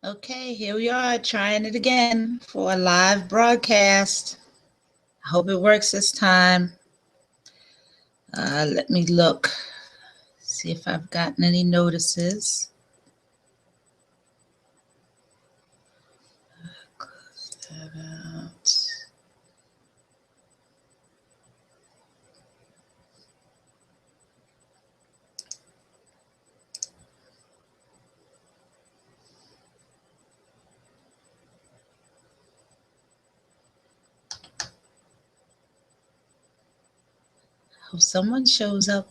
Okay, here we are trying it again for a live broadcast. I hope it works this time. Let me look, see if I've gotten any notices. Close that out. Hope someone shows up.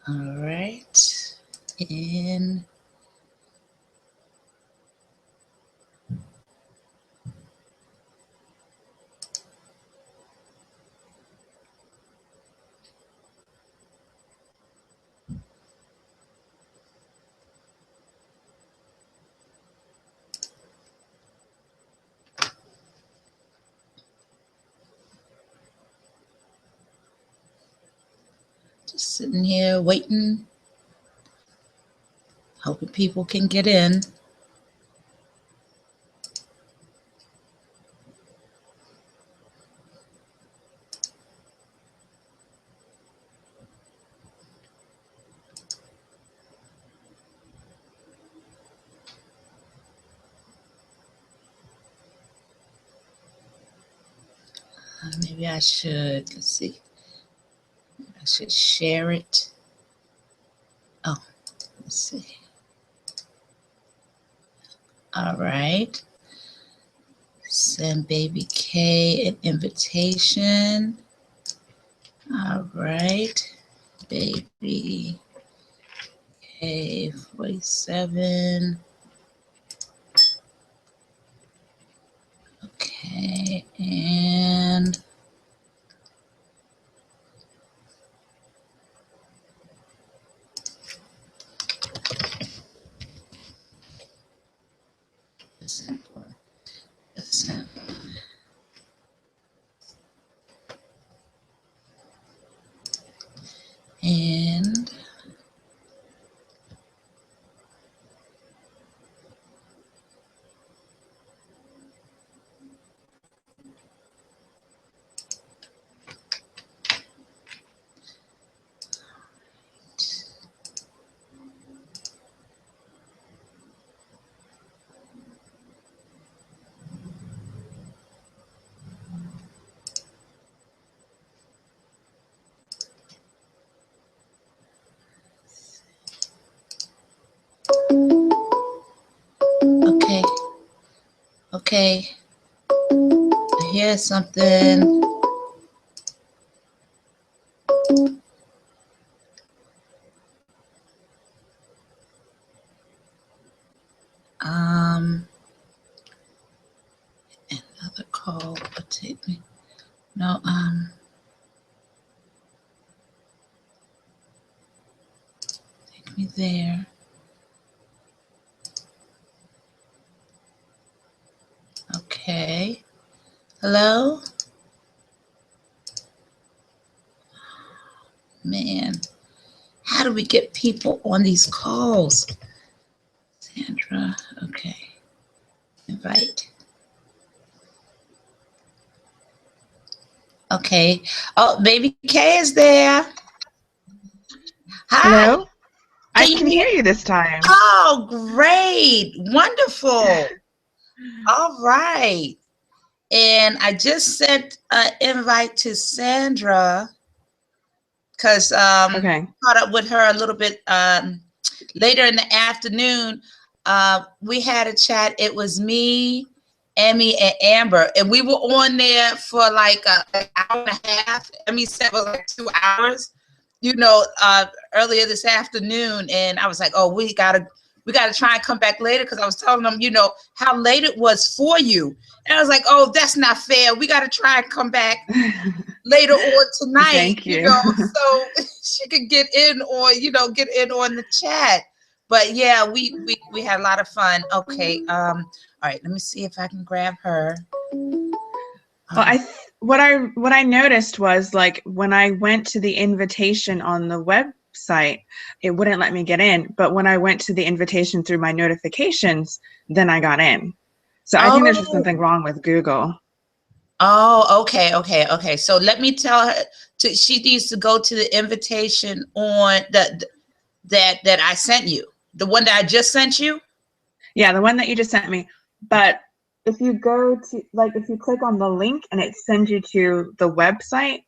All right. And just sitting here waiting, hoping people can get in. Maybe I should, let's see, I should share it. Oh, let's see. All right. Send baby K an invitation. All right. Baby K 47. Okay. And listen. And okay. Okay. I hear something. Another call would take me. No, take me there. Okay. Hello? Man, how do we get people on these calls? Sandra, okay. Invite. Okay. Oh, baby K is there. Hi. Hello? I can hear you this time. Oh, great. Wonderful. All right. And I just sent an invite to Sandra because Okay. caught up with her a little bit later in the afternoon, we had a chat. It was me, Emmy, and Amber, and we were on there for like an hour and a half. Emmy said it was like 2 hours, earlier this afternoon, and I was like, oh, we gotta try and come back later, because I was telling them, how late it was for you, and I was like, oh, that's not fair. We gotta try and come back later on tonight, Thank you. So she could get in, or get in on the chat. But yeah, we had a lot of fun. Okay, all right, let me see if I can grab her. Well, what I noticed was, like, when I went to the invitation on the website, it wouldn't let me get in. But when I went to the invitation through my notifications, then I got in. So I think there's just something wrong with Google. Oh, okay. So let me tell her she needs to go to the invitation on that I sent you. The one that I just sent you? Yeah, the one that you just sent me. But if you go to, like, if you click on the link and it sends you to the website,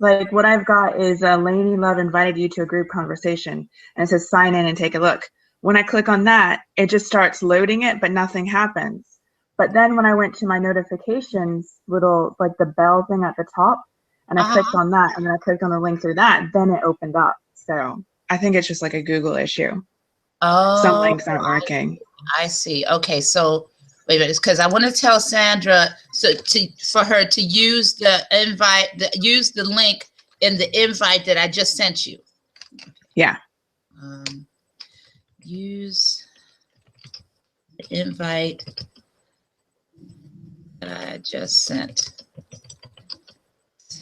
like what I've got is Lainey Love invited you to a group conversation, and it says sign in and take a look. When I click on that, it just starts loading it, but nothing happens. But then when I went to my notifications, little, like the bell thing at the top, and I clicked on that, and then I clicked on the link through that, then it opened up. So I think it's just like a Google issue. Oh, some links aren't working. I see. Okay, so wait a minute, because I want to tell Sandra for her to use the invite, use the link in the invite that I just sent you. Yeah. Use the invite that I just sent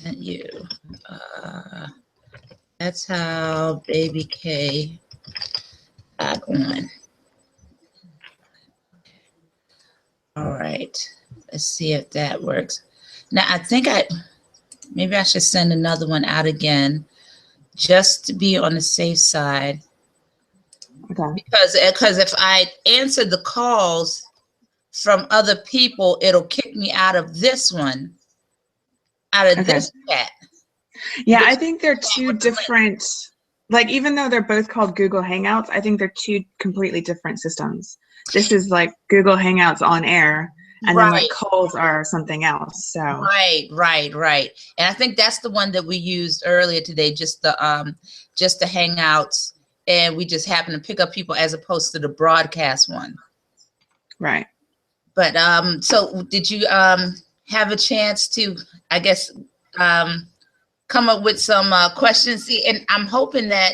you. That's how Baby K got on. All right, let's see if that works. Now, I think maybe I should send another one out again, just to be on the safe side. Okay. Because if I answer the calls from other people, it'll kick me out of this one, out of this chat. Yeah, I think they're two different, like, even though they're both called Google Hangouts, I think they're two completely different systems. This is like Google Hangouts on air, and then like calls are something else. So right. And I think that's the one that we used earlier today, just the Hangouts, and we just happened to pick up people as opposed to the broadcast one. Right. But so did you have a chance to, I guess, come up with some questions? See, and I'm hoping that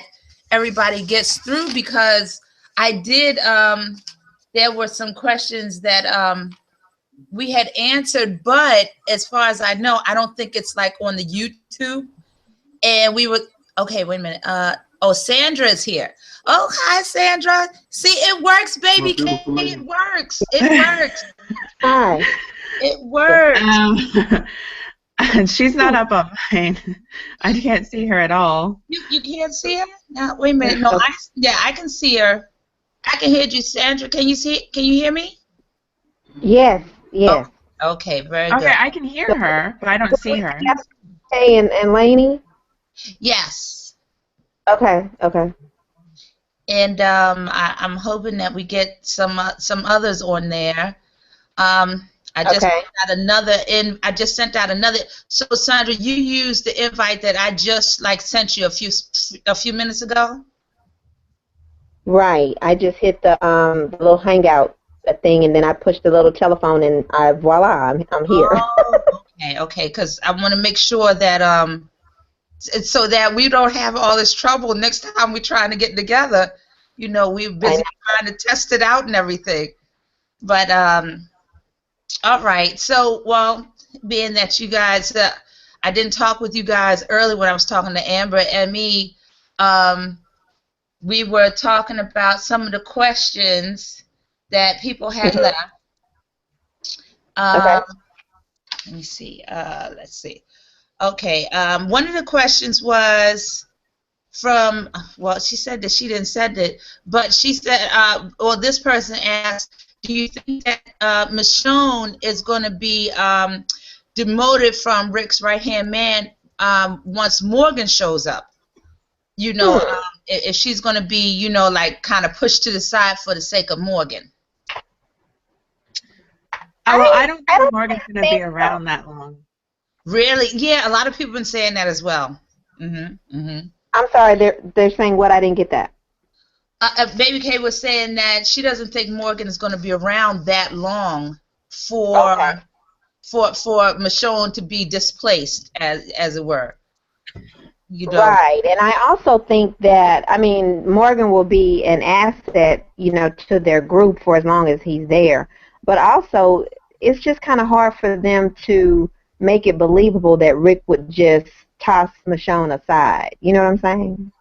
everybody gets through, because I did, there were some questions that we had answered, but as far as I know, I don't think it's like on the YouTube. And we were, okay, wait a minute. Oh, Sandra is here. Oh, hi, Sandra. See, it works, baby. It works. It works. Hi. It works. And she's not up on mine. I can't see her at all. You can't see her? No, wait a minute. No, I can see her. I can hear you, Sandra. Can you hear me? Yes, yes. Oh, okay, very good. Okay, I can hear her, but I don't see her. Hey, and Lainey? Yes. Okay. And I'm hoping that we get some others on there. I just sent out another. So Sandra, you used the invite that I just sent you a few minutes ago. Right. I just hit the little Hangout thing, and then I pushed the little telephone, and voila, I'm here. Oh, okay. Because I want to make sure that so that we don't have all this trouble next time we're trying to get together. We're busy trying to test it out and everything. But all right. So, well, being that you guys, I didn't talk with you guys early when I was talking to Amber and me. We were talking about some of the questions that people had left. Let me see. Let's see. Okay. One of the questions was from, well, she said that she didn't send it, but she said, or this person asked, do you think that Michonne is going to be demoted from Rick's right-hand man once Morgan shows up? if she's going to be, you know, like kind of pushed to the side for the sake of Morgan. Oh, well, I don't think Morgan's going to be think so. around that long. Really? Yeah, a lot of people have been saying that as well. I'm sorry, they're saying what? I didn't get that. Baby K was saying that she doesn't think Morgan is going to be around that long for Okay. for Michonne to be displaced, as it were. You know. Right, and I also think that, I mean, Morgan will be an asset, you know, to their group for as long as he's there. But also, it's just kind of hard for them to make it believable that Rick would just toss Michonne aside. You know what I'm saying?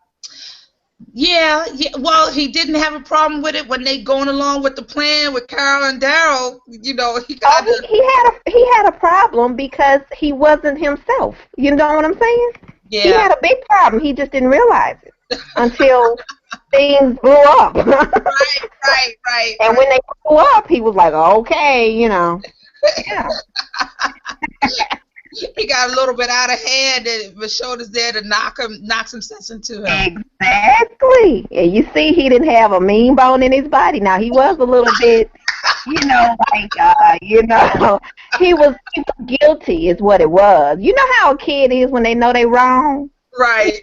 Yeah. Well, he didn't have a problem with it when they going along with the plan with Carol and Daryl. You know, he got. He had a problem because he wasn't himself. You know what I'm saying? Yeah. He had a big problem. He just didn't realize it until things blew up. Right. And when they blew up, he was like, okay, you know. Yeah. He got a little bit out of hand, and Michonne is there to knock some sense into him. Exactly. And you see, he didn't have a mean bone in his body. Now, he was a little bit, you know, like, he was guilty is what it was. You know how a kid is when they know they wrong? Right.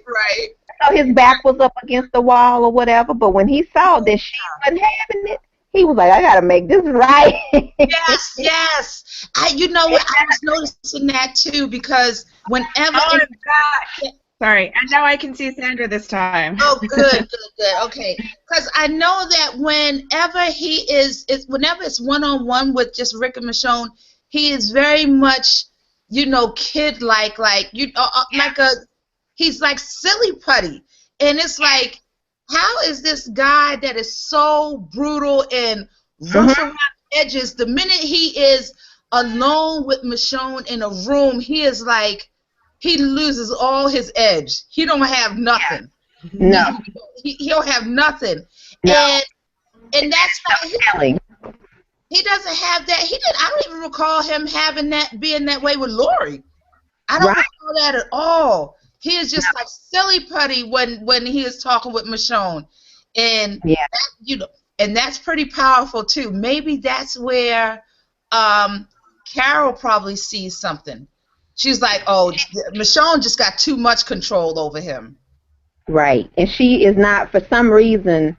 So his back was up against the wall or whatever, but when he saw that she wasn't having it, he was like, I got to make this right. Yes. You know what? I was noticing that too, because whenever. Oh, gosh. Sorry, and now I can see Sandra this time. Oh, good. Okay, because I know that whenever whenever it's one-on-one with just Rick and Michonne, he is very much, you know, kid-like, he's like silly putty, and it's like, how is this guy that is so brutal and rough around the edges, the minute he is alone with Michonne in a room, he is like, he loses all his edge. He don't have nothing. No. He'll have nothing. No. And that's why he doesn't have that. I don't even recall him being that way with Lori. I don't recall that at all. He is just like silly putty when he is talking with Michonne. And and that's pretty powerful too. Maybe that's where Carol probably sees something. She's like, oh, Michonne just got too much control over him. Right. And she is not, for some reason,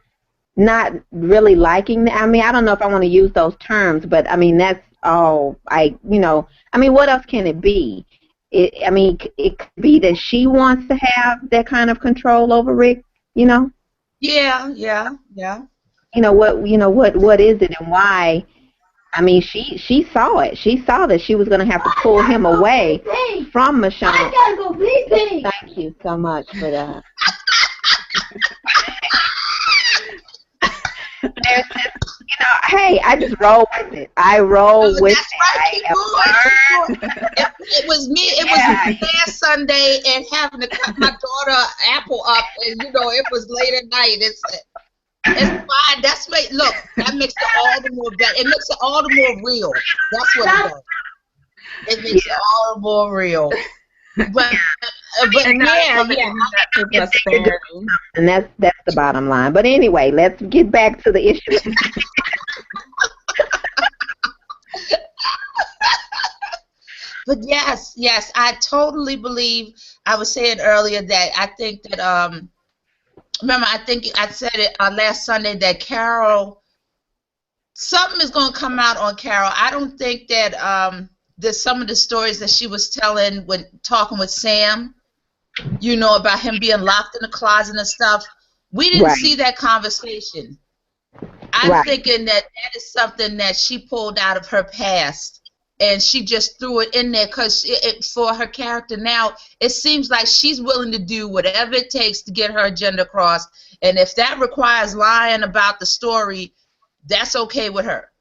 not really liking that. I mean, I don't know if I want to use those terms, but I mean, that's all what else can it be? It could be that she wants to have that kind of control over Rick, you know? Yeah. What is it and why? I mean, she saw it. She saw that she was going to have to pull him away from Michonne. I gotta go pee. Thank you so much for that. There's this, hey, I just roll with it. I roll with it. Right, it was me. It was last Sunday and having to cut my daughter apple up, and it was late at night. It's fine. That's what. Look, that makes it all the more better. It makes it all the more real. That's what it does. It makes it all the more real. But and that's the bottom line. But anyway, let's get back to the issue. But yes, I totally believe. I was saying earlier that I think that remember, I think I said it last Sunday that Carol, something is going to come out on Carol. I don't think that there's some of the stories that she was telling when talking with Sam, about him being locked in the closet and stuff. We didn't see that conversation. I'm thinking that is something that she pulled out of her past. And she just threw it in there because for her character now, it seems like she's willing to do whatever it takes to get her agenda across. And if that requires lying about the story, that's okay with her.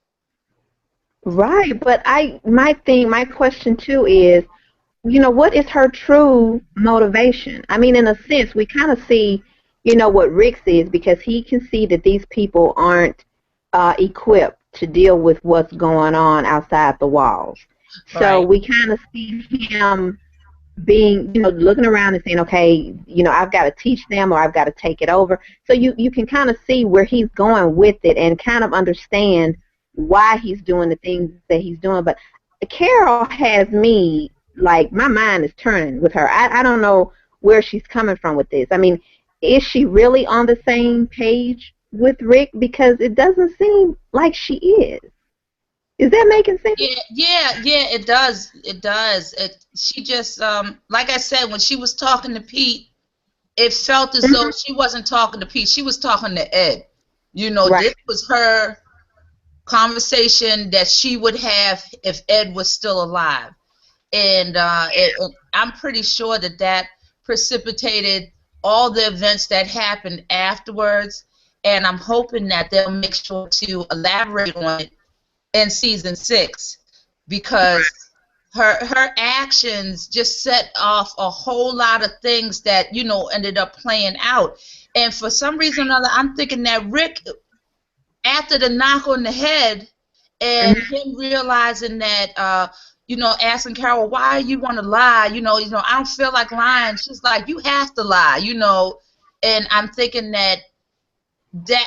Right, but my question too is, what is her true motivation? I mean, in a sense, we kind of see, what Rick sees, because he can see that these people aren't equipped to deal with what's going on outside the walls. So we kind of see him being, looking around and saying, okay, I've got to teach them or I've got to take it over. So you can kind of see where he's going with it and kind of understand why he's doing the things that he's doing. But Carol has me, like, my mind is turning with her. I don't know where she's coming from with this. I mean, is she really on the same page with Rick? Because it doesn't seem like she is. Is that making sense? Yeah, it does. It does. She just, like I said, when she was talking to Pete, it felt as though she wasn't talking to Pete. She was talking to Ed. Right. This was her conversation that she would have if Ed was still alive. And I'm pretty sure that precipitated all the events that happened afterwards. And I'm hoping that they'll make sure to elaborate on it in season 6, because her actions just set off a whole lot of things that ended up playing out. And for some reason or another, I'm thinking that Rick, after the knock on the head and him realizing that asking Carol, why you want to lie, I don't feel like lying. She's like, you have to lie, and I'm thinking that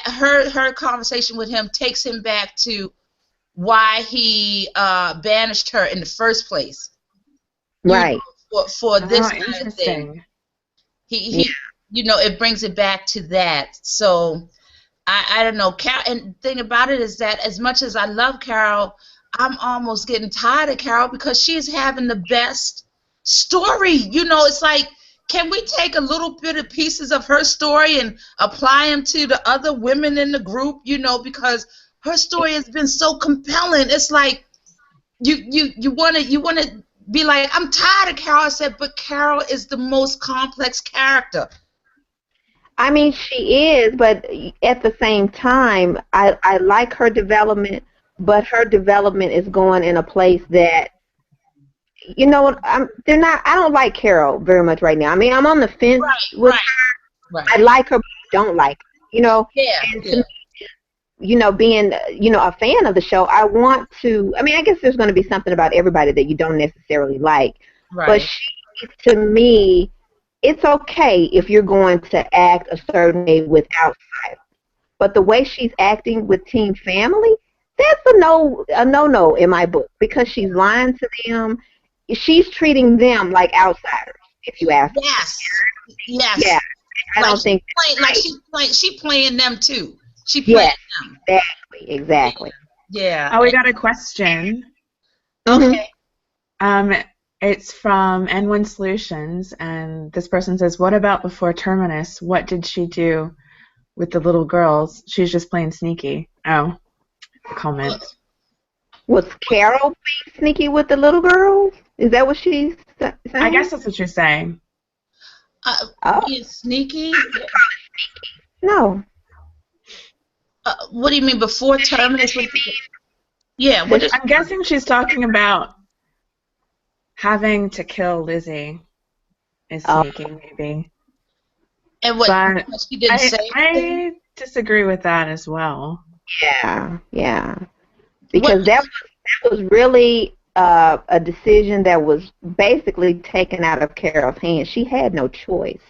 her conversation with him takes him back to why he banished her in the first place. Right. For this kind interesting. of thing. He it brings it back to that. So I don't know. And the thing about it is that as much as I love Carol, I'm almost getting tired of Carol because she's having the best story. It's like, can we take a little bit of pieces of her story and apply them to the other women in the group? Because her story has been so compelling. It's like you want to be like, I'm tired of Carol. I said, but Carol is the most complex character. I mean, she is, but at the same time, I like her development, but her development is going in a place that, I don't like Carol very much right now. I mean, I'm on the fence with her. Right. I like her, but I don't like her, Yeah. And to me, being, a fan of the show, I want to, I mean, I guess there's going to be something about everybody that you don't necessarily like. Right. But she, to me, it's okay if you're going to act a certain way with outsiders. But the way she's acting with Team Family, that's a no in my book, because she's lying to them. She's treating them like outsiders, if you ask me. Yes. Yeah. I don't think she's playing them too. She playing them. Exactly. Yeah. Oh, we got a question. Okay. It's from N1 Solutions, and this person says, what about before Terminus? What did she do with the little girls? She's just playing sneaky. Oh, comment. Was Carol being sneaky with the little girls? Is that what she's saying? I guess that's what you're saying. Being sneaky? No. What do you mean before Terminus? Yeah. I'm guessing she's talking about having to kill Lizzie is sneaking, maybe. And what she didn't say? I disagree with that as well. Yeah. Because that was really a decision that was basically taken out of Carol's hands. She had no choice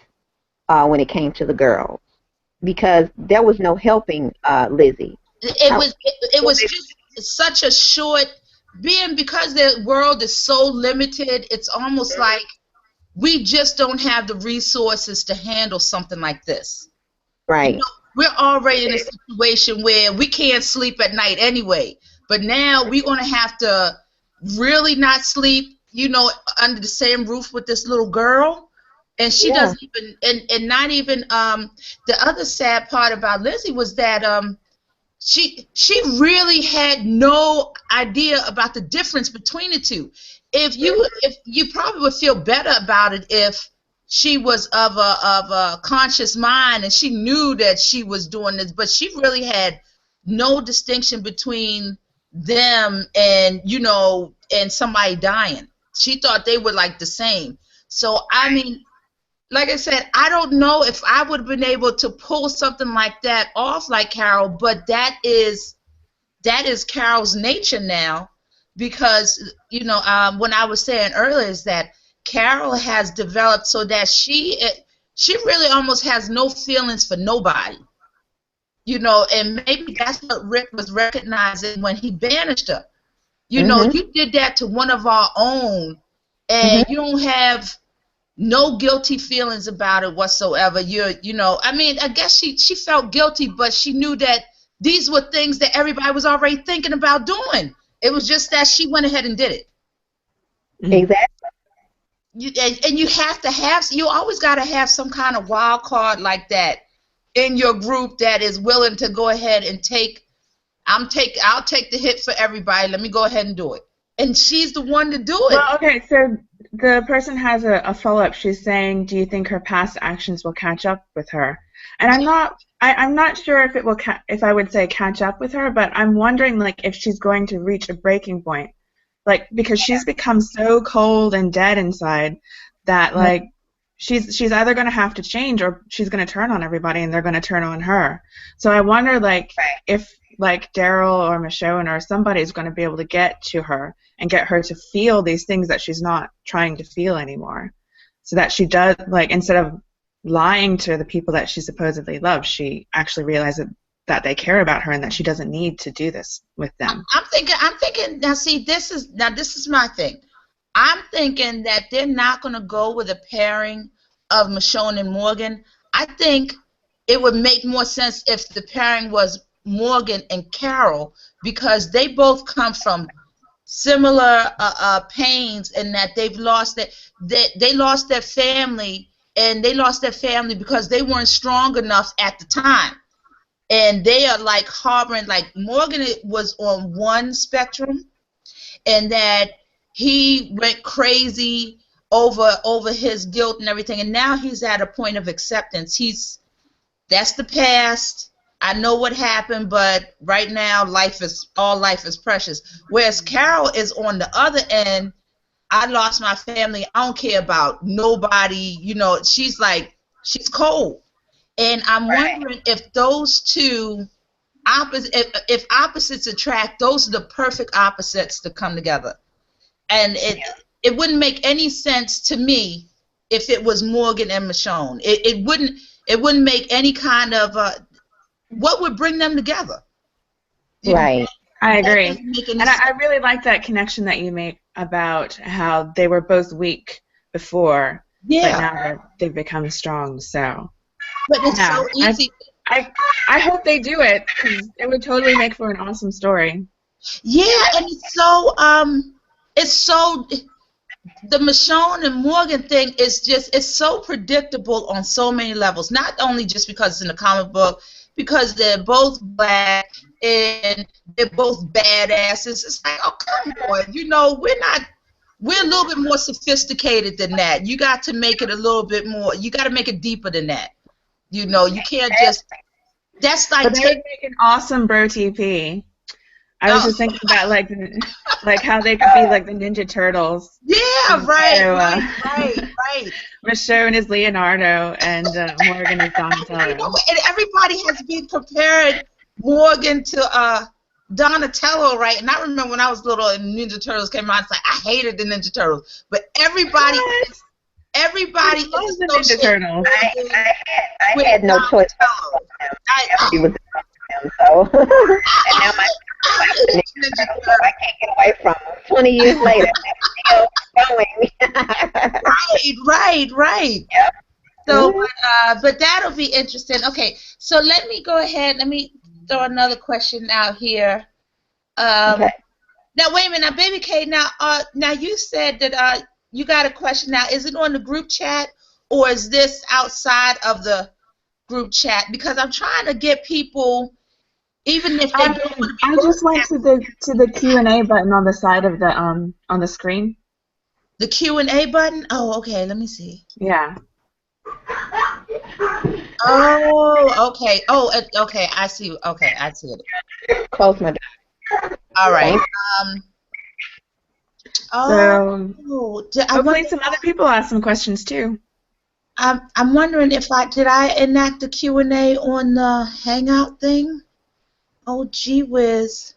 when it came to the girls, because there was no helping Lizzie. It was just such a short, because the world is so limited, it's almost like we just don't have the resources to handle something like this. Right. We're already in a situation where we can't sleep at night anyway, but now we're going to have to really not sleep, under the same roof with this little girl. And she doesn't even, and not even, the other sad part about Lizzie was that she really had no idea about the difference between the two. If you probably would feel better about it if she was of a conscious mind and she knew that she was doing this, but she really had no distinction between them and and somebody dying. She thought they were like the same. So I mean, like I said, I don't know if I would have been able to pull something like that off like Carol, but that is Carol's nature now, because when I was saying earlier is that Carol has developed so that she really almost has no feelings for nobody. You know, and maybe that's what Rick was recognizing when he banished her. You know, you did that to one of our own, and you don't have no guilty feelings about it whatsoever. You know, I mean, I guess she felt guilty, but she knew that these were things that everybody was already thinking about doing. It was just that she went ahead and did it. Exactly. And you always got to have some kind of wild card like that in your group that is willing to go ahead and I'll take the hit for everybody. Let me go ahead and do it. And she's the one to do it. Well, okay, so the person has a follow-up. She's saying, do you think her past actions will catch up with her? And I'm not sure if it will if I would say catch up with her, but I'm wondering like if she's going to reach a breaking point. Like because she's become so cold and dead inside that like she's either going to have to change or she's going to turn on everybody and they're going to turn on her. So I wonder like if like Daryl or Michonne or somebody's going to be able to get to her and get her to feel these things that she's not trying to feel anymore, so that she does, like, instead of lying to the people that she supposedly loves, she actually realizes that they care about her and that she doesn't need to do this with them. I'm thinking now. See, this is my thing. I'm thinking that they're not going to go with a pairing of Michonne and Morgan. I think it would make more sense if the pairing was Morgan and Carol, because they both come from similar pains, and that they've lost they lost their family, and they lost their family because they weren't strong enough at the time, and they are like harboring, like Morgan was on one spectrum, and that he went crazy over his guilt and everything, and now he's at a point of acceptance. That's the past. I know what happened, but right now life is precious. Whereas Carol is on the other end. I lost my family. I don't care about nobody. You know, she's cold. And I'm wondering if those two if opposites attract, those are the perfect opposites to come together. And it wouldn't make any sense to me if it was Morgan and Michonne. It wouldn't make any kind of what would bring them together? Right. I agree. And I really like that connection that you made about how they were both weak before, but now they've become strong. So, but it's so easy. I hope they do it, because it would totally make for an awesome story. Yeah, and it's so the Michonne and Morgan thing is it's so predictable on so many levels. Not only just because it's in the comic book, because they're both black and they're both badasses. It's like, oh, come on, you know, we're a little bit more sophisticated than that. You got to make it a little bit more. You got to make it deeper than that. You know, you can't just. That's like. But they would make an awesome bro TP. I was just thinking about like how they could be like the Ninja Turtles. Yeah, right. Michonne is Leonardo and Morgan is Donatello. You know, and everybody has been comparing Morgan to Donatello, right? And I remember when I was little and Ninja Turtles came out, it's like I hated the Ninja Turtles, but everybody loves the Ninja Turtles. I had no choice. She was so, and now my I can't get away from them. 20 years later, still going. Right. Yep. So, but that'll be interesting. Okay, so let me go ahead. Let me throw another question out here. Okay. Now, wait a minute. Now, Baby K, now you said that you got a question. Now, is it on the group chat, or is this outside of the group chat? Because I'm trying to get people, even if they don't want to be. I just went to the Q&A button on the side of the on the screen. The Q&A button? Oh, okay. Let me see. Yeah. Oh, okay. Oh, okay. I see. Okay, I see it. Close my door. All right. Hopefully some other people ask some questions too. I'm wondering if did I enact the Q&A on the Hangout thing? Oh, gee whiz.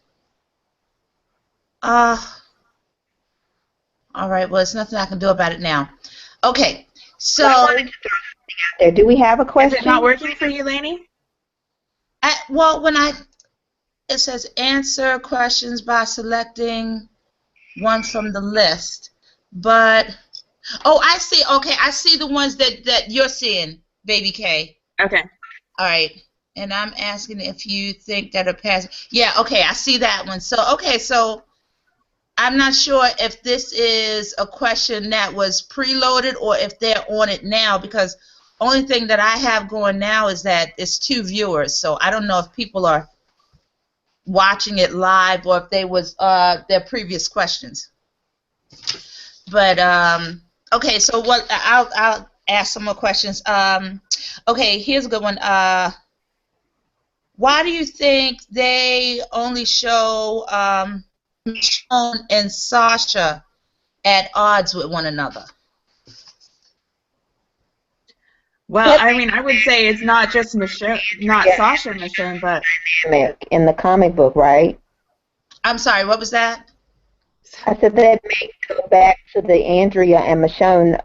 All right. Well, there's nothing I can do about it now. Okay. So, There. Do we have a question? Is it not working for you, Lainey? well, it says answer questions by selecting one from the list, but oh, I see. Okay, I see the ones that you're seeing, Baby K. Okay. All right, and I'm asking if you think that a pass. Yeah. Okay, I see that one. So okay, so I'm not sure if this is a question that was preloaded or if they're on it now, because only thing that I have going now is that it's 2 viewers, so I don't know if people are watching it live or if they was their previous questions. But okay, so what I'll ask some more questions. Okay, here's a good one. Why do you think they only show Michonne and Sasha at odds with one another? Well, I mean, I would say it's not just Michonne, not Sasha and Michonne, but in the comic book, right? I'm sorry, what was that? I said that may go back to the Andrea and Michonne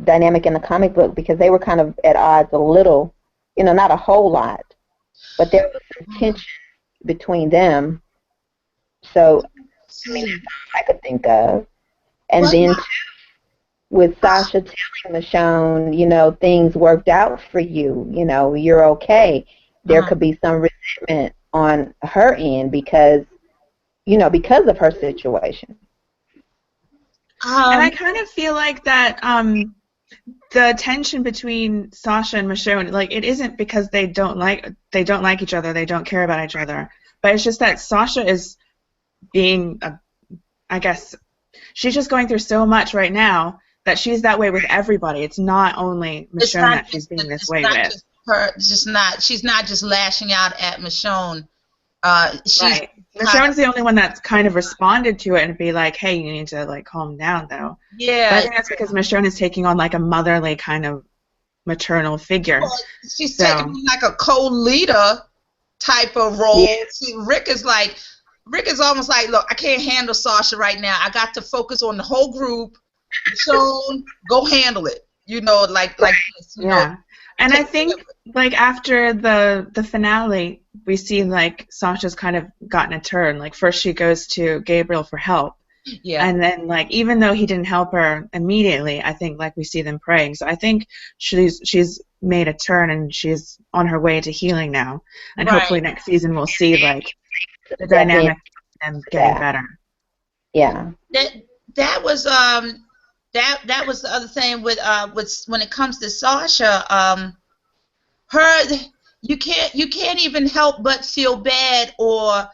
dynamic in the comic book, because they were kind of at odds a little, you know, not a whole lot, but there was some tension between them. So, I mean, that's all I could think of. And then, too, with Sasha telling Michonne, you know, things worked out for you, you know, you're okay. There could be some resentment on her end because, you know, because of her situation. And I kind of feel like that the tension between Sasha and Michonne, like, it isn't because they don't like each other, they don't care about each other, but it's just that Sasha is being, I guess, she's just going through so much right now that she's that way with everybody. It's not only Michonne that she's being this way with. She's not just lashing out at Michonne. Right. Michonne's the only one that's kind of responded to it and be like, hey, you need to, like, calm down, though. Yeah. But I think that's because Michonne is taking on, like, a motherly kind of maternal figure. Well, she's taking on, like, a co-leader type of role. Yeah. See, Rick is almost like, look, I can't handle Sasha right now. I got to focus on the whole group. Michonne, go handle it. You know, like this. You know? And I think, like, after the finale, we see, like, Sasha's kind of gotten a turn. Like, first she goes to Gabriel for help. Yeah. And then, like, even though he didn't help her immediately, I think, like, we see them praying. So I think she's made a turn and she's on her way to healing now. And hopefully next season we'll see, like, the dynamic of them getting better. Yeah. That was that was the other thing with when it comes to Sasha, you can't even help but feel bad or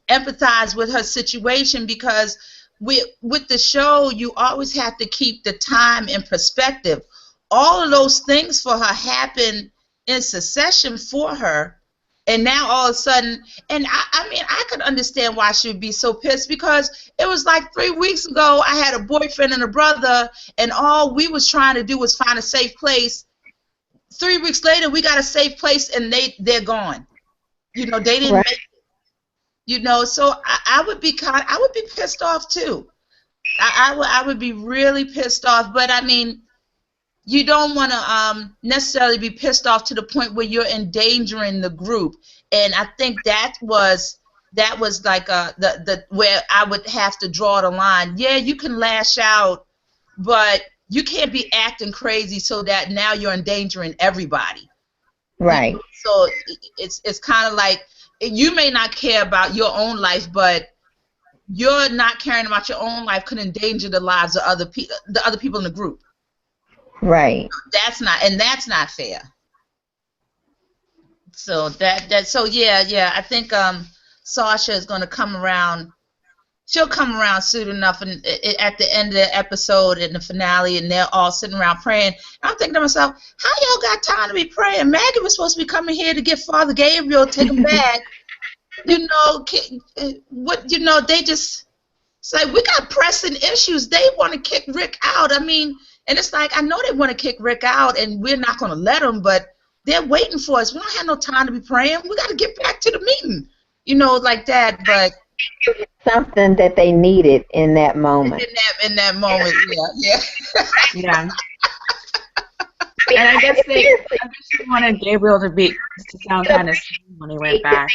empathize with her situation, because with the show you always have to keep the time in perspective. All of those things for her happen in succession for her, and now all of a sudden, and I mean, I could understand why she would be so pissed, because it was like 3 weeks ago I had a boyfriend and a brother, and all we was trying to do was find a safe place. 3 weeks later, we got a safe place, and they're gone. You know, they didn't make it. You know, so I would be pissed off too. I would be really pissed off. But I mean, you don't want to necessarily be pissed off to the point where you're endangering the group. And I think that was like the where I would have to draw the line. Yeah, you can lash out, but you can't be acting crazy so that now you're endangering everybody. Right. So it's kind of like, you may not care about your own life, but you're not caring about your own life could endanger the lives of the other people in the group. Right. That's not fair. So so yeah, I think Sasha is going to come around. She'll come around soon enough, and at the end of the episode, in the finale, and they're all sitting around praying. I'm thinking to myself, how y'all got time to be praying? Maggie was supposed to be coming here to get Father Gabriel, take him back. You know, they just, it's like, we got pressing issues. They want to kick Rick out. I mean, and it's like, I know they want to kick Rick out, and we're not going to let them, but they're waiting for us. We don't have no time to be praying. We got to get back to the meeting, you know, like that. But Something that they needed in that moment. In that moment, yeah. Yeah. And I guess they wanted Gabriel to sound kind of smooth when he went back.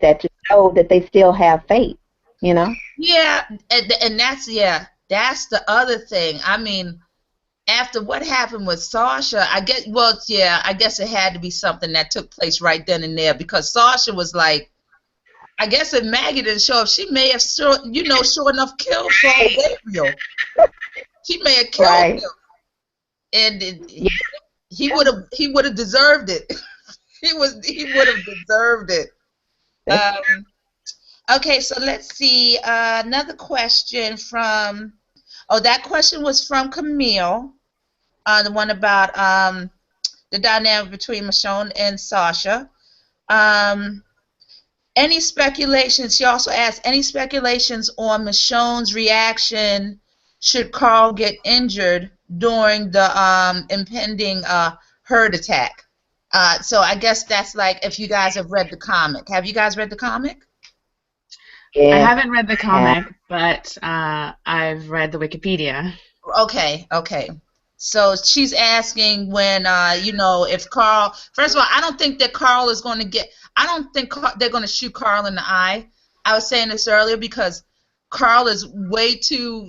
That to show that they still have faith, you know? Yeah, and that's the other thing. I mean, after what happened with Sasha, I guess it had to be something that took place right then and there, because Sasha was like, I guess if Maggie didn't show up, she may have sure enough killed Paul Gabriel. She may have killed him, and he would have deserved it. he would have deserved it. Okay, so let's see. Another question from. Oh, that question was from Camille. The one about the dynamic between Michonne and Sasha. Any speculations? She also asked, any speculations on Michonne's reaction should Carl get injured during the impending herd attack? So I guess that's like if you guys have read the comic. Have you guys read the comic? Yeah. I haven't read the comic, but I've read the Wikipedia. Okay. So she's asking when, if Carl. First of all, I don't think that Carl is going to get. I don't think they're going to shoot Carl in the eye. I was saying this earlier because Carl is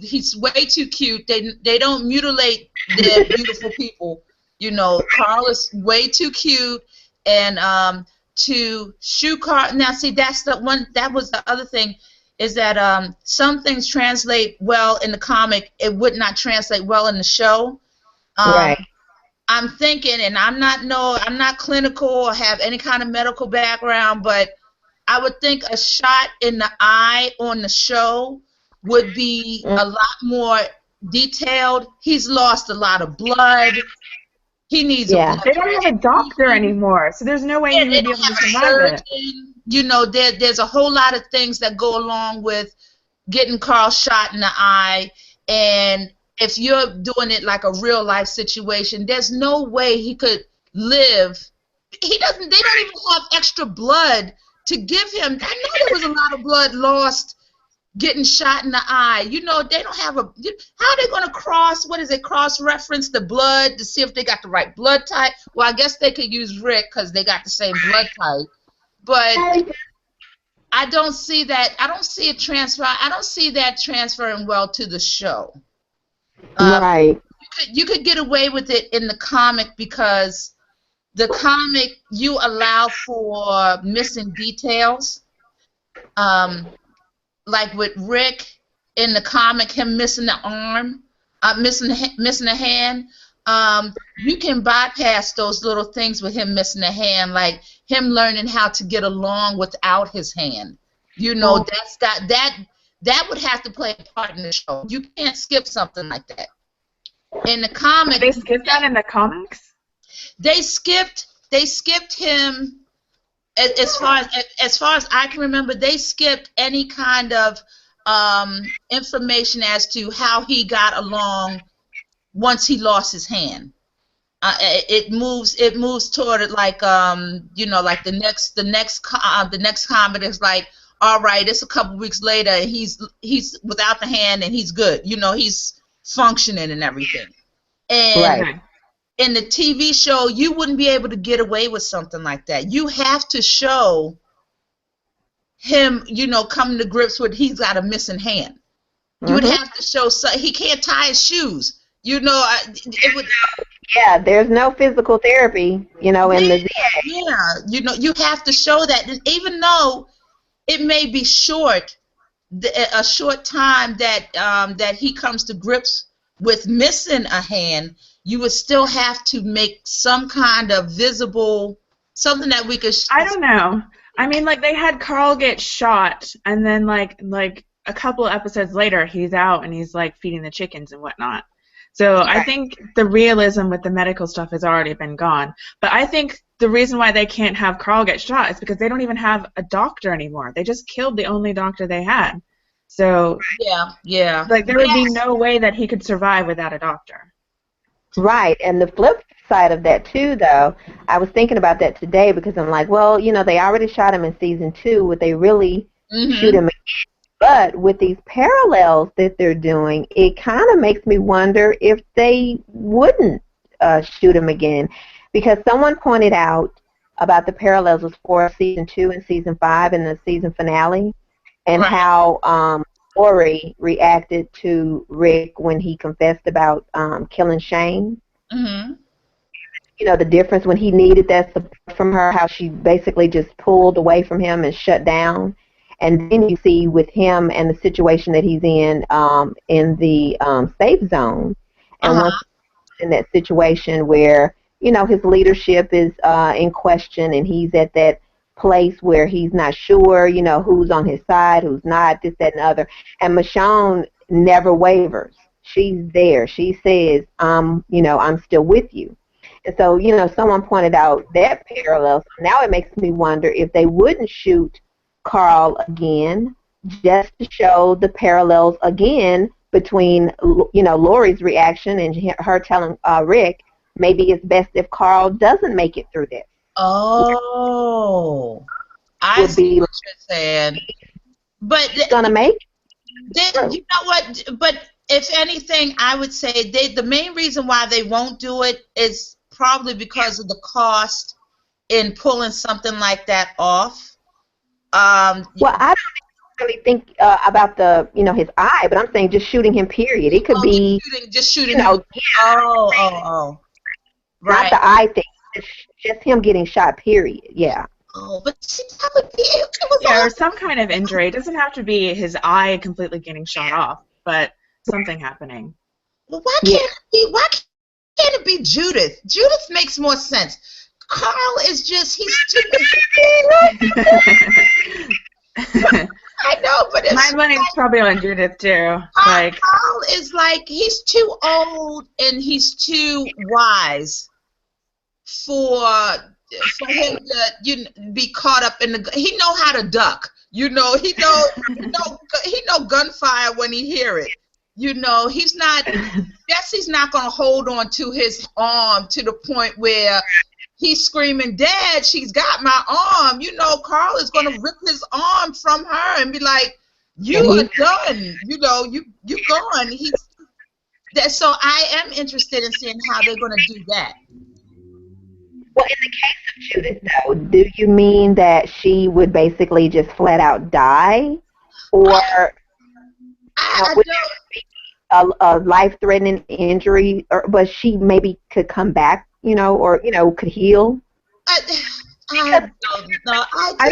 he's way too cute. They don't mutilate their beautiful people. Carl is way too cute, and to shoot Carl. Now, see, that's the one. That was the other thing, is that some things translate well in the comic. It would not translate well in the show. Right. I'm thinking, and I'm not clinical or have any kind of medical background, but I would think a shot in the eye on the show would be a lot more detailed. He's lost a lot of blood. He needs a blood. They don't have a doctor anymore, so there's no way he would be able to survive it. There's a whole lot of things that go along with getting Carl shot in the eye, and if you're doing it like a real life situation, there's no way he could live. They don't even have extra blood to give him. I know there was a lot of blood lost getting shot in the eye. They don't have how are they going to cross-reference the blood to see if they got the right blood type? Well, I guess they could use Rick because they got the same blood type. But I don't see that. I don't see that transferring well to the show. Right. You could get away with it in the comic because the comic, you allow for missing details. Like with Rick in the comic, him missing the arm, missing a hand. You can bypass those little things with him missing a hand, like him learning how to get along without his hand. That would have to play a part in the show. You can't skip something like that. In the comic, they skipped that in the comics. They skipped him. As far as I can remember, they skipped any kind of information as to how he got along once he lost his hand. It moves toward it like like the next comic is like, all right, it's a couple weeks later, he's without the hand and he's good. He's functioning and everything. And in the TV show, you wouldn't be able to get away with something like that. You have to show him, coming to grips with he's got a missing hand. You would have to show he can't tie his shoes. It would. Yeah, there's no physical therapy, in the. Yeah, you have to show that, and even though it may be a short time that he comes to grips with missing a hand, you would still have to make some kind of visible something that we could. I don't know. I mean, like they had Carl get shot, and then like a couple of episodes later, he's out and he's like feeding the chickens and whatnot. So I think the realism with the medical stuff has already been gone. But I think the reason why they can't have Carl get shot is because they don't even have a doctor anymore. They just killed the only doctor they had. So yeah. Like there would be no way that he could survive without a doctor. Right, and the flip side of that too, though, I was thinking about that today because I'm like, well, they already shot him in season 2. Would they really shoot him again. But with these parallels that they're doing, it kind of makes me wonder if they wouldn't shoot him again, because someone pointed out about the parallels for season 2 and season 5 and the season finale, and how Lori reacted to Rick when he confessed about killing Shane. Mm-hmm. You know, the difference when he needed that support from her, how she basically just pulled away from him and shut down. And then you see with him and the situation that he's in the safe zone. And once in that situation where, you know, his leadership is in question, and he's at that place where he's not sure, you know, who's on his side, who's not, this, that, and the other. And Michonne never wavers. She's there. She says, you know, I'm still with you. And so, you know, someone pointed out that parallel. So now it makes me wonder if they wouldn't shoot Carl again, just to show the parallels again between, you know, Lori's reaction and her telling Rick, maybe it's best if Carl doesn't make it through this. Oh, I see what you're saying. But he's gonna make it. You know what? But if anything, I would say the main reason why they won't do it is probably because of the cost in pulling something like that off. Well, I don't really think about the, you know, his eye, but I'm saying just shooting him, period. It could be just shooting you know, him. Oh. Right. Not the eye thing. Just him getting shot, period. Yeah. Oh, but see, that would be, it was or some kind of injury. It doesn't have to be his eye completely getting shot off, but something happening. Well, why can't it be Judith? Judith makes more sense. Carl is just, he's too I know, but it's my money's probably on Judith too. Carl is like, he's too old and he's too wise for him to be caught up in the. He know how to duck. You know, he know gunfire when he hear it. You know, he's not. Jesse's not gonna hold on to his arm to the point where he's screaming, "Dad, she's got my arm." You know, Carl is gonna rip his arm from her and be like, "You are done." You know, you gone. So I am interested in seeing how they're gonna do that. Well, in the case of Judith, though, do you mean that she would basically just flat out die, or would it be a life-threatening injury, but she maybe could come back, you know, or could heal? I don't know. I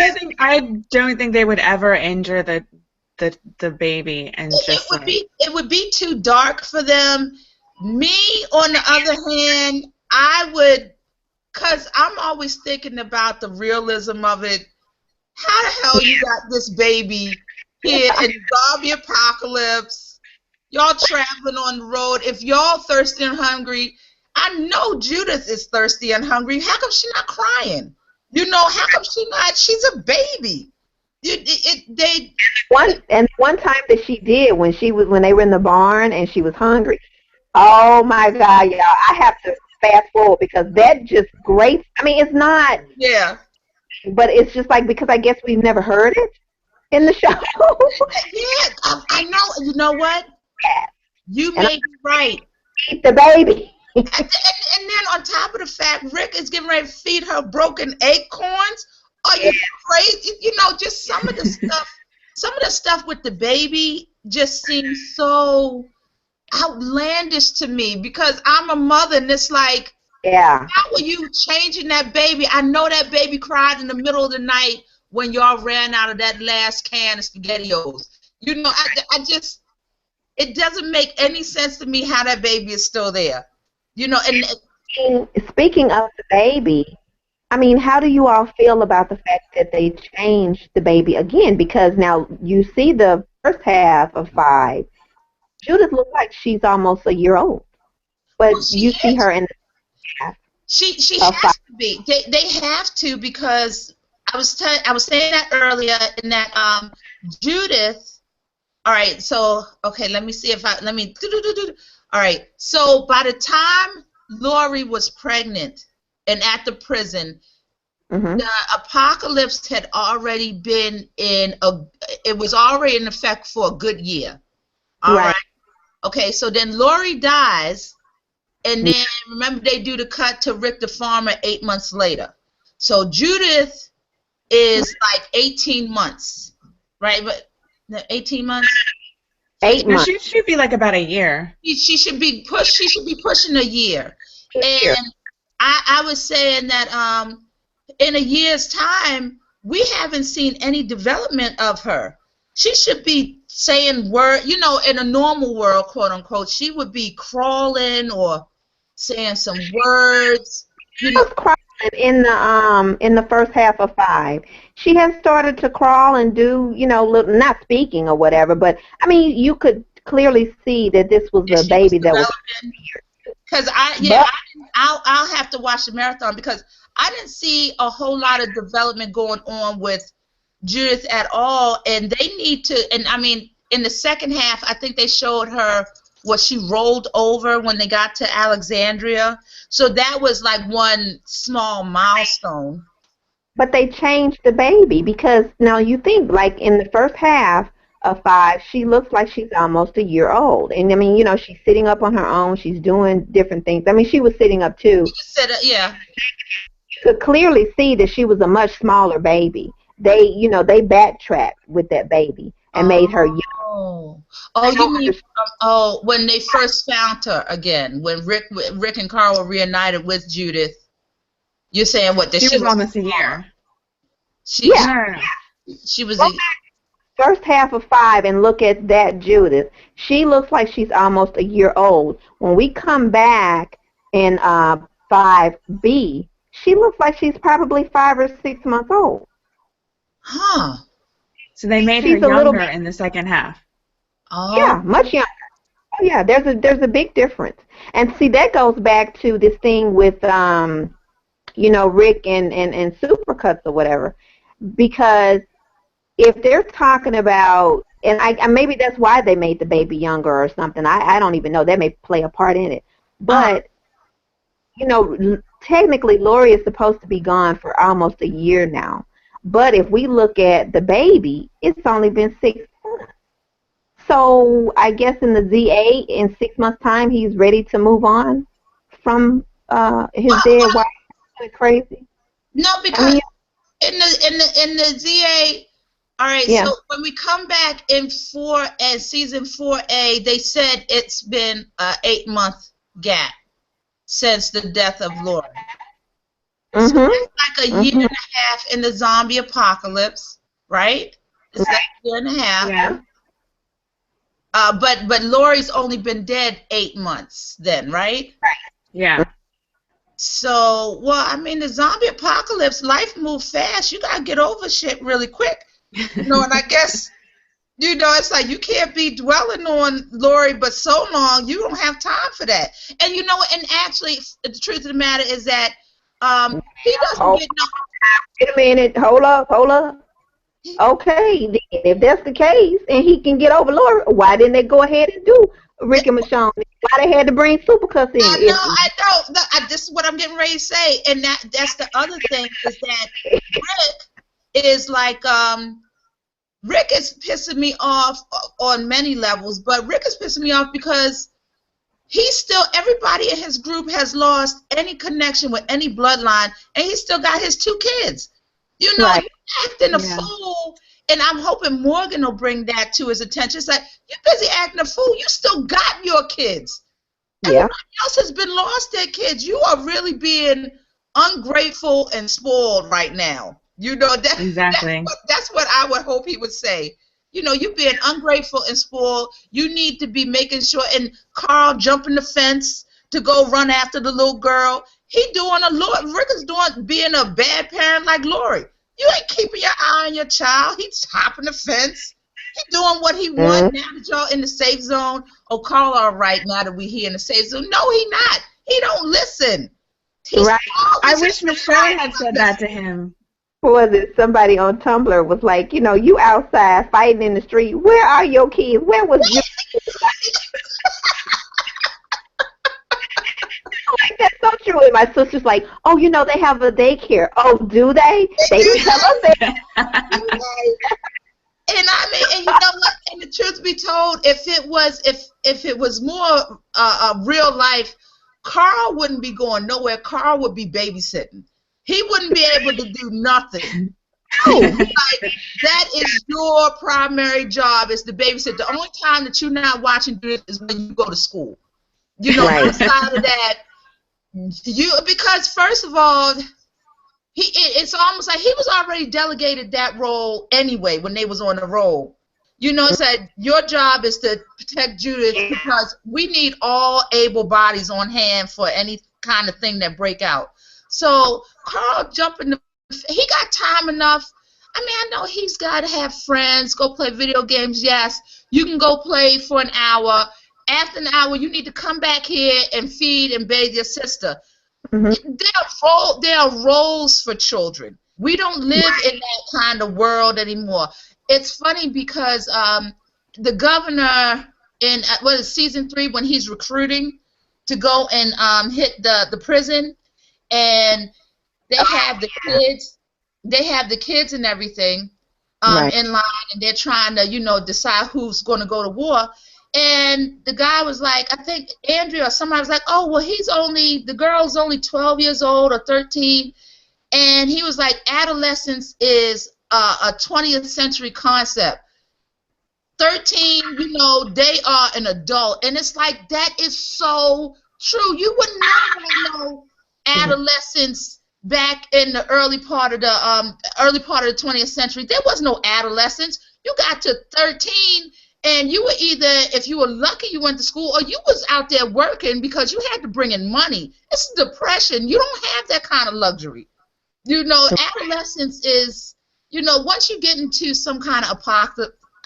don't think they would ever injure the baby and just. It would be too dark for them. Me, on the other hand, I would. Because I'm always thinking about the realism of it. How the hell you got this baby here in the zombie apocalypse? Y'all traveling on the road. If y'all thirsty and hungry, I know Judith is thirsty and hungry. How come she not crying? You know, how come she not? She's a baby. One time that she did when they were in the barn and she was hungry. Oh my God, y'all! I have to fast forward because that just grates. I mean, it's not. Yeah. But it's just like, because I guess we've never heard it in the show. Yeah, I know. You know what? Yeah. You may be right. Eat the baby. And then on top of the fact, Rick is getting ready to feed her broken acorns. Are you crazy? You know, just some of the stuff with the baby just seems so outlandish to me, because I'm a mother and it's like, how are you changing that baby? I know that baby cried in the middle of the night when y'all ran out of that last can of SpaghettiOs. You know, I just, it doesn't make any sense to me how that baby is still there. You know, and speaking of the baby, I mean, how do you all feel about the fact that they changed the baby again? Because now you see the first half of 5. Judith looks like she's almost a year old, but you see her in the half. She has to be. They have to, because I was saying that earlier in that Judith. All right, so okay, let me see if all right, so by the time Lori was pregnant and at the prison, Mm-hmm. the apocalypse had already been it was already in effect for a good year. All right. Okay, so then Lori dies, and then remember they do the cut to Rick the farmer 8 months later. So Judith is like 18 months, right? But 18 months. 8 No, months. she should be like about a year. She should be pushing a year. Here. And I was saying that in a year's time we haven't seen any development of her. She should be saying word, you know, in a normal world, quote unquote, she would be crawling or saying some words. You She know, was crawling in the first half of 5. She has started to crawl and do, you know, little, not speaking or whatever, but I mean, you could clearly see that this was a baby that was. Because I'll have to watch the marathon because I didn't see a whole lot of development going on with Judith at all, and they need to. And I mean, in the second half, I think they showed her what she rolled over when they got to Alexandria. So that was like one small milestone. But they changed the baby because now you think like in the first half of 5, she looks like she's almost a year old. And I mean, you know, she's sitting up on her own. She's doing different things. I mean, she was sitting up too. Yeah. You could clearly see that she was a much smaller baby. They, you know, they backtracked with that baby and made her young. Oh, you mean when they first found her again, when Rick and Carl were reunited with Judith? You're saying what? That She was almost a year. She was. First half of 5 and look at that Judith. She looks like she's almost a year old. When we come back in 5B, she looks like she's probably 5 or 6 months old. Huh. So they made her younger in the second half. Oh. Yeah, much younger. Oh yeah, there's a big difference. And see, that goes back to this thing with you know, Rick and Supercuts or whatever. Because if they're talking about, and I maybe that's why they made the baby younger or something. I don't even know. That may play a part in it. But you know, technically Lori is supposed to be gone for almost a year now. But if we look at the baby, it's only been 6 months. So I guess in the ZA, in 6 months' time, he's ready to move on from his dead wife. Isn't it crazy? No, because in the ZA, all right. Yeah. So when we come back in season 4A, they said it's been an 8-month gap since the death of Lori. So it's like a year and a half in the zombie apocalypse, right? It's like a year and a half. Yeah. But Lori's only been dead 8 months then, right? Right. Yeah. So, well, I mean, the zombie apocalypse, life moves fast. You gotta get over shit really quick, you know. And I guess, you know, it's like you can't be dwelling on Lori, but so long you don't have time for that. And you know, and actually, the truth of the matter is that he doesn't get no. Wait a minute, hold up. Okay, then, if that's the case, and he can get over Lori, why didn't they go ahead and do Rick and Michonne? Why they had to bring Supercuts in? No, I don't. No, this is what I'm getting ready to say, and that's the other thing is that Rick is like Rick is pissing me off on many levels, but Rick is pissing me off because he's still, everybody in his group has lost any connection with any bloodline, and he still got his 2 kids. You know, right. Acting a fool, and I'm hoping Morgan will bring that to his attention. It's like, you're busy acting a fool. You still got your kids. Yeah. Everybody else has been lost their kids. You are really being ungrateful and spoiled right now. You know, exactly. That's what I would hope he would say. You know, you're being ungrateful and spoiled. You need to be making sure, and Carl jumping the fence to go run after the little girl. Rick is doing being a bad parent like Lori. You ain't keeping your eye on your child. He's hopping the fence. He's doing what he wants now that y'all in the safe zone. Oh, Carl, all right, now that we here in the safe zone. No, he not. He don't listen. Right. I wish Michonne had said that to him. Who was it? Somebody on Tumblr was like, you know, you outside fighting in the street. Where are your kids? Where was you? that's so true. And my sister's like, oh, they have a daycare. Oh, do they? They didn't tell us that. And I mean, and you know what? And the truth be told, if it was more real life, Carl wouldn't be going nowhere. Carl would be babysitting. He wouldn't be able to do nothing. No. Like, that is your primary job, is to babysit. The only time that you're not watching this is when you go to school. Right. Outside of that, because first of all, it's almost like he was already delegated that role anyway when they was on the roll. Said your job is to protect Judith because we need all able bodies on hand for any kind of thing that break out. So Carl he got time enough. I mean, I know he's got to have friends, go play video games. Yes, you can go play for an hour. After an hour, you need to come back here and feed and bathe your sister. Mm-hmm. There are roles for children. We don't live in that kind of world anymore. It's funny because the governor in season 3, when he's recruiting to go and hit the prison, and they have the kids and everything in line, and they're trying to decide who's going to go to war. And the guy was like, I think Andrea or somebody was like, oh, well, the girl's only 12 years old or 13. And he was like, adolescence is a 20th century concept. 13, they are an adult. And it's like, that is so true. You would never know adolescence back in the early part of the 20th century. There was no adolescence. You got to 13, and you were either, if you were lucky, you went to school, or you was out there working because you had to bring in money. It's depression. You don't have that kind of luxury. Adolescence is, once you get into some kind of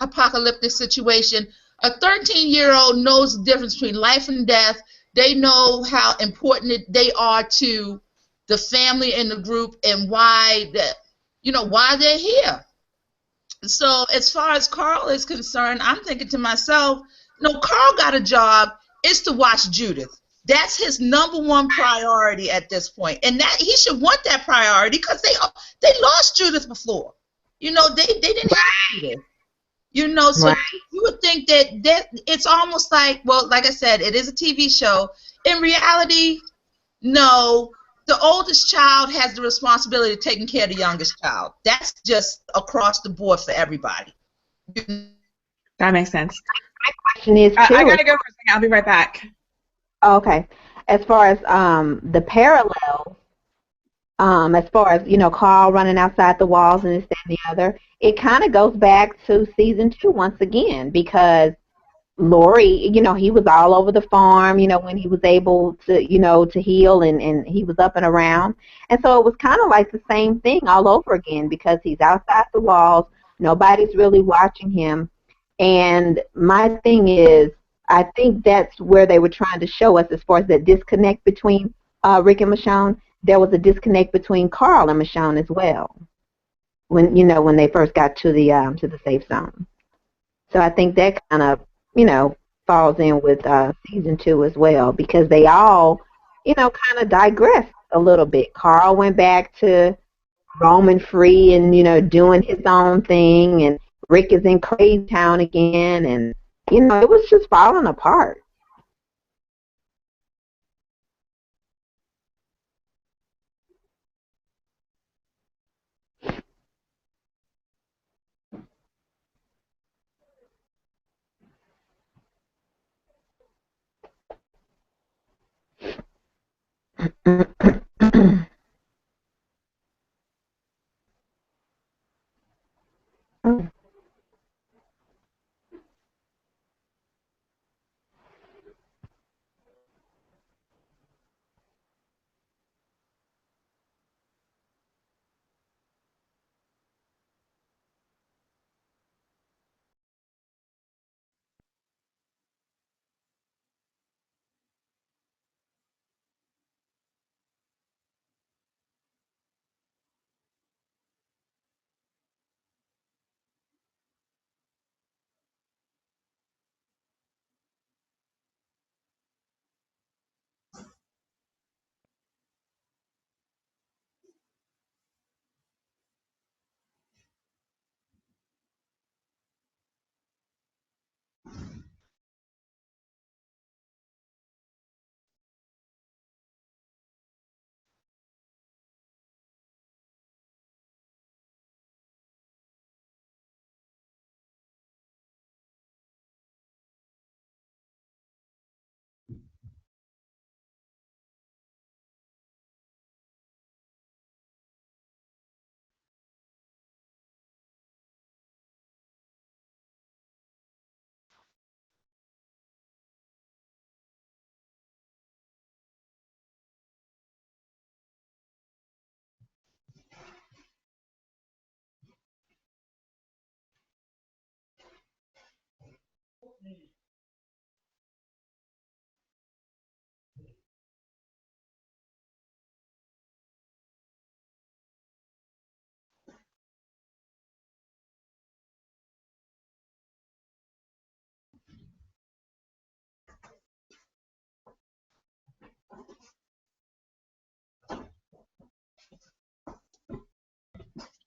apocalyptic situation, a 13-year-old knows the difference between life and death. They know how important they are to the family and the group, and why they're here. So as far as Carl is concerned, I'm thinking to myself, no, Carl got a job. It's to watch Judith. That's his number one priority at this point, and that he should want that priority because they lost Judith before. They didn't have Judith. So you would think that it's almost like, well, like I said, it is a TV show. In reality, no. The oldest child has the responsibility of taking care of the youngest child. That's just across the board for everybody. That makes sense. My question is, I gotta go for a second. I'll be right back. Oh, okay. As far as the parallels, as far as Carl running outside the walls and this, that, and the other, it kind of goes back to season 2 once again, because Lori, he was all over the farm, when he was able to, to heal, and he was up and around. And so it was kind of like the same thing all over again, because he's outside the walls. Nobody's really watching him. And my thing is, I think that's where they were trying to show us, as far as that disconnect between Rick and Michonne. There was a disconnect between Carl and Michonne as well, when they first got to the safe zone. So I think that kind of falls in with season 2 as well, because they all, kind of digressed a little bit. Carl went back to roaming free and, doing his own thing, and Rick is in Crazy Town again, and, it was just falling apart.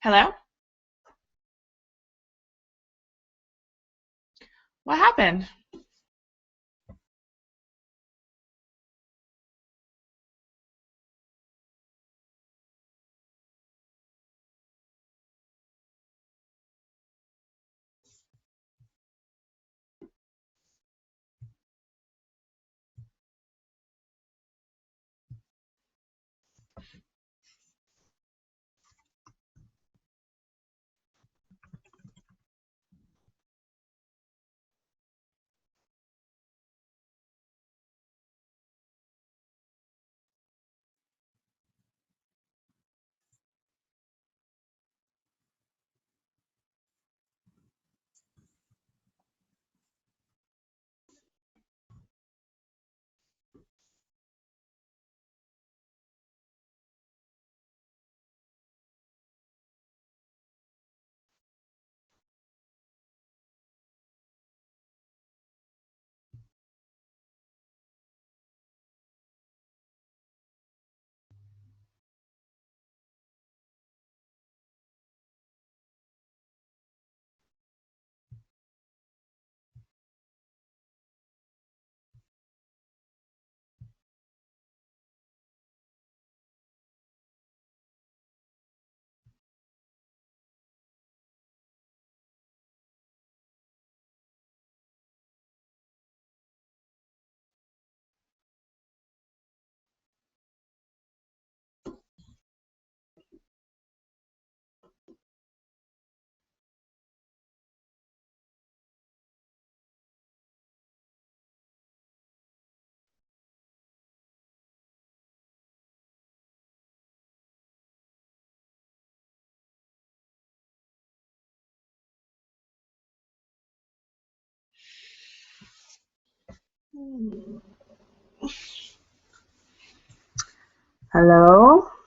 Hello? What happened? Hello?